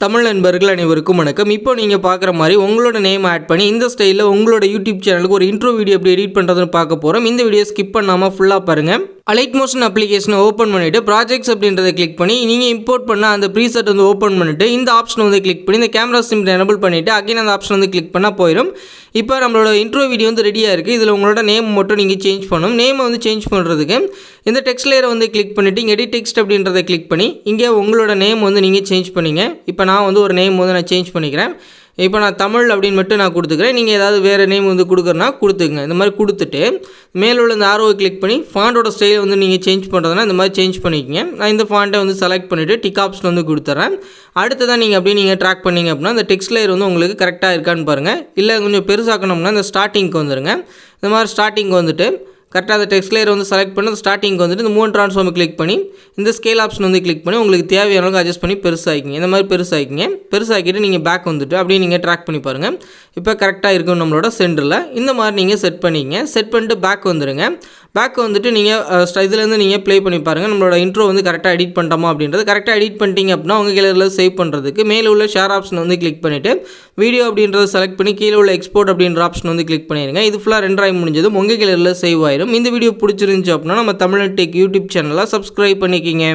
தமிழ் நண்பர்கள் அனைவருக்கும் வணக்கம். இப்போ நீங்கள் பார்க்குற மாதிரி உங்களோட நேம் ஆட் பண்ணி இந்த ஸ்டைலில் உங்களோட யூடியூப் சேனலுக்கு ஒரு இன்ட்ரோ வீடியோ எப்படி எடிட் பண்ணுறதுன்னு பார்க்க போகிறோம். இந்த வீடியோ ஸ்கிப் பண்ணாமல் ஃபுல்லாக பாருங்கள். அலைட் மோஷன் அப்ளிகேஷனை ஓப்பன் பண்ணிவிட்டு ப்ராஜெக்ட்ஸ் அப்படின்றத கிளிக் பண்ணி நீங்கள் இம்போர்ட் பண்ண அந்த ப்ரீசெட் வந்து ஓப்பன் பண்ணிவிட்டு இந்த ஆப்ஷன் வந்து கிளிக் பண்ணி இந்த கேமரா சிம் எனபிள் பண்ணிவிட்டு அகைன் அந்த ஆப்ஷன் வந்து கிளிக் பண்ணால் போயிடும். இப்போ நம்மளோட இன்ட்ரோ வீடியோ வந்து ரெடியாக இருக்குது. இதில் உங்களோட நேம் மட்டும் நீங்கள் சேஞ்ச் பண்ணணும். நேமை வந்து சேஞ்ச் பண்ணுறதுக்கு இந்த டெக்ஸ்ட் லேயரை வந்து கிளிக் பண்ணிவிட்டு இங்கே எடிட் டெக்ஸ்ட் அப்படின்றத கிளிக் பண்ணி இங்கே உங்களோட நேம் வந்து நீங்கள் சேஞ்ச் பண்ணிங்க. இப்போ நான் வந்து ஒரு நேம் வந்து நான் சேஞ்ச் பண்ணிக்கிறேன். இப்போ நான் தமிழ் அப்படின்னு மட்டும் நான் கொடுத்துக்கிறேன். நீங்கள் ஏதாவது வேறு நேம் வந்து கொடுக்குறனா கொடுத்துக்குங்க. இந்த மாதிரி கொடுத்துட்டு மேலே உள்ள இந்த ஆரோவை கிளிக் பண்ணி ஃபாண்டோட ஸ்டைலை வந்து நீங்கள் சேஞ்ச் பண்ணுறதுனா இந்த மாதிரி சேஞ்ச் பண்ணிக்கங்க. நான் இந்த ஃபாண்ட்டை வந்து செலக்ட் பண்ணிவிட்டு டிக் ஆப்ஷன் வந்து கொடுத்துட்றேன். அடுத்ததான் நீங்கள் அப்படியே நீங்கள் ட்ராக் பண்ணிங்க அப்படின்னா இந்த டெக்ஸ்ட் லேயர் வந்து உங்களுக்கு கரெக்டாக இருக்கான்னு பாருங்கள். இல்லை கொஞ்சம் பெருசாக்கணும்னா இந்த ஸ்டார்டிங்க்கு வந்துடுங்க. இந்த மாதிரி ஸ்டார்டிங்க்கு வந்துட்டு கரெக்டாக அந்த டெக்ஸ்ட் லேயர் வந்து செலக்ட் பண்ணி அந்த ஸ்டார்டிங்க்கு வந்துட்டு இந்த மூவ் ட்ரான்ஸ்ஃபார்ம் கிளிக் பண்ணி இந்த ஸ்கேல் ஆப்ஷன் வந்து கிளிக் பண்ணி உங்களுக்கு தேவையான அளவுக்கு அட்ஜஸ்ட் பண்ணி பெருசாகிக்கிங்க. இந்த மாதிரி பெருசாக்கிட்டு நீங்கள் பேக் வந்துட்டு அப்படியே நீங்கள் ட்ராக் பண்ணி பாருங்கள். இப்போ கரெக்டாக இருக்கும் நம்மளோட சென்டரில். இந்த மாதிரி நீங்கள் செட் பண்ணிங்க. செட் பண்ணிட்டு பேக் வந்துடுங்க. பேக் வந்துட்டு நீங்கள் இதுலேருந்து நீங்கள் ப்ளே பண்ணி பாருங்கள். நம்மளோட இன்ட்ரோ வந்து கரெக்டாக எடிட் பண்ணிட்டோமா அப்படின்றது. கரெக்டாக எடிட் பண்ணிட்டீங்க அப்படின்னா உங்கள் கேலரியில் சேவ் பண்ணுறதுக்கு மேலே உள்ள ஷேர் ஆப்ஷன் வந்து கிளிக் பண்ணிவிட்டு வீடியோ அப்படின்றத செலக்ட் பண்ணி கீழே உள்ள எக்ஸ்போர்ட் அப்படின்ற ஆப்ஷன் வந்து கிளிக் பண்ணிடுங்க. இது ஃபுல்லாக ரெண்டராகி முடிஞ்சதும் உங்கள் கேலரியில் சேவ் ஆயிடும். இந்த வீடியோ பிடிச்சிருந்துச்சு அப்படின்னா நம்ம தமிழ் டெக் யூடியூப் சேனலை சப்ஸ்கிரைப் பண்ணிக்கிங்க.